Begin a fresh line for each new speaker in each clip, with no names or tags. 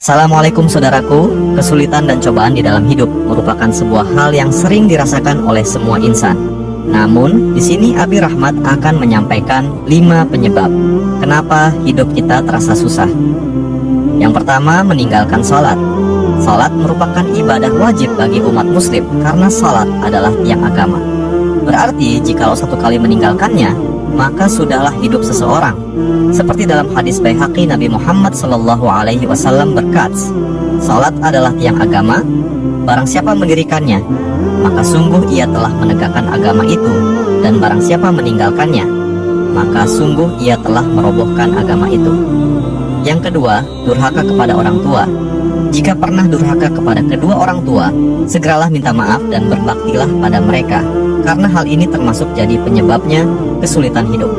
Assalamualaikum saudaraku, kesulitan dan cobaan di dalam hidup merupakan sebuah hal yang sering dirasakan oleh semua insan. Namun, di sini Abi Rahmat akan menyampaikan 5 penyebab kenapa hidup kita terasa susah. Yang pertama, meninggalkan sholat. Sholat merupakan ibadah wajib bagi umat muslim karena sholat adalah tiang agama. Berarti, jikalau satu kali meninggalkannya, maka sudahlah hidup seseorang. Seperti dalam hadis Baihaqi, Nabi Muhammad SAW berkata, "Salat adalah tiang agama, barang siapa mendirikannya, maka sungguh ia telah menegakkan agama itu, dan barang siapa meninggalkannya, maka sungguh ia telah merobohkan agama itu." Yang kedua, durhaka kepada orang tua. Jika pernah durhaka kepada kedua orang tua, segeralah minta maaf dan berbaktilah pada mereka, karena hal ini termasuk jadi penyebabnya kesulitan hidup.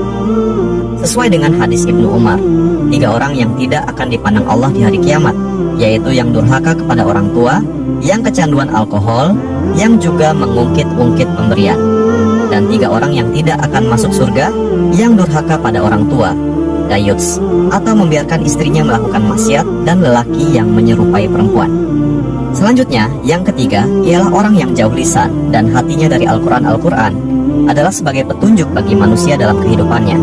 Sesuai dengan hadis Ibnu Umar, 3 orang yang tidak akan dipandang Allah di hari kiamat, yaitu yang durhaka kepada orang tua, yang kecanduan alkohol, yang juga mengungkit-ungkit pemberian. Dan 3 orang yang tidak akan masuk surga, yang durhaka pada orang tua, dayuts, atau membiarkan istrinya melakukan maksiat, dan lelaki yang menyerupai perempuan. Selanjutnya, yang ketiga ialah orang yang jauh lisan dan hatinya dari Al-Quran adalah sebagai petunjuk bagi manusia dalam kehidupannya,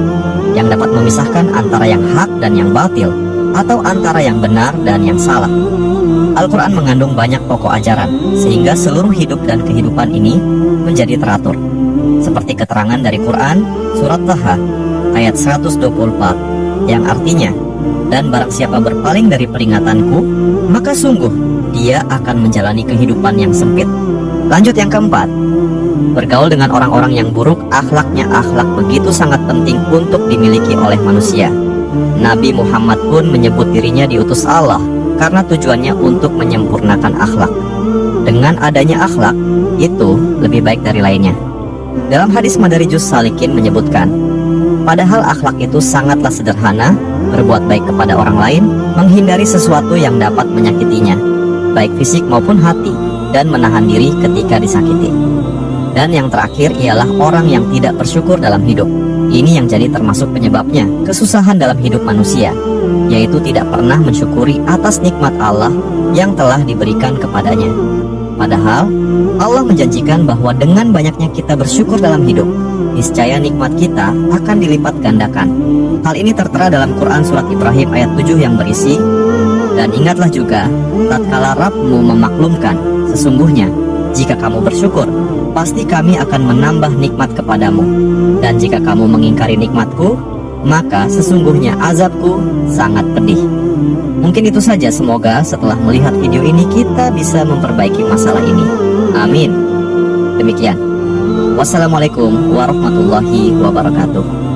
yang dapat memisahkan antara yang hak dan yang batil, atau antara yang benar dan yang salah. Al-Quran mengandung banyak pokok ajaran, sehingga seluruh hidup dan kehidupan ini menjadi teratur. Seperti keterangan dari Quran, surat Taha, ayat 124, yang artinya, "Dan barang siapa berpaling dari peringatanku, maka sungguh dia akan menjalani kehidupan yang sempit." Lanjut yang keempat, bergaul dengan orang-orang yang buruk. Akhlaknya akhlak begitu sangat penting untuk dimiliki oleh manusia. Nabi Muhammad pun menyebut dirinya diutus Allah karena tujuannya untuk menyempurnakan akhlak. Dengan adanya akhlak, itu lebih baik dari lainnya. Dalam hadis Madarijus Salikin menyebutkan, padahal akhlak itu sangatlah sederhana, berbuat baik kepada orang lain, menghindari sesuatu yang dapat menyakitinya, baik fisik maupun hati, dan menahan diri ketika disakiti. Dan yang terakhir ialah orang yang tidak bersyukur dalam hidup. Ini yang jadi termasuk penyebabnya kesusahan dalam hidup manusia, yaitu tidak pernah mensyukuri atas nikmat Allah yang telah diberikan kepadanya. Padahal Allah menjanjikan bahwa dengan banyaknya kita bersyukur dalam hidup, niscaya nikmat kita akan dilipat gandakan. Hal ini tertera dalam Quran surat Ibrahim ayat 7 yang berisi, "Dan ingatlah juga tatkala Rabbmu memaklumkan, sesungguhnya jika kamu bersyukur, pasti kami akan menambah nikmat kepadamu. Dan jika kamu mengingkari nikmatku, maka sesungguhnya azabku sangat pedih." Mungkin itu saja, semoga setelah melihat video ini kita bisa memperbaiki masalah ini. Amin. Demikian. Wassalamualaikum warahmatullahi wabarakatuh.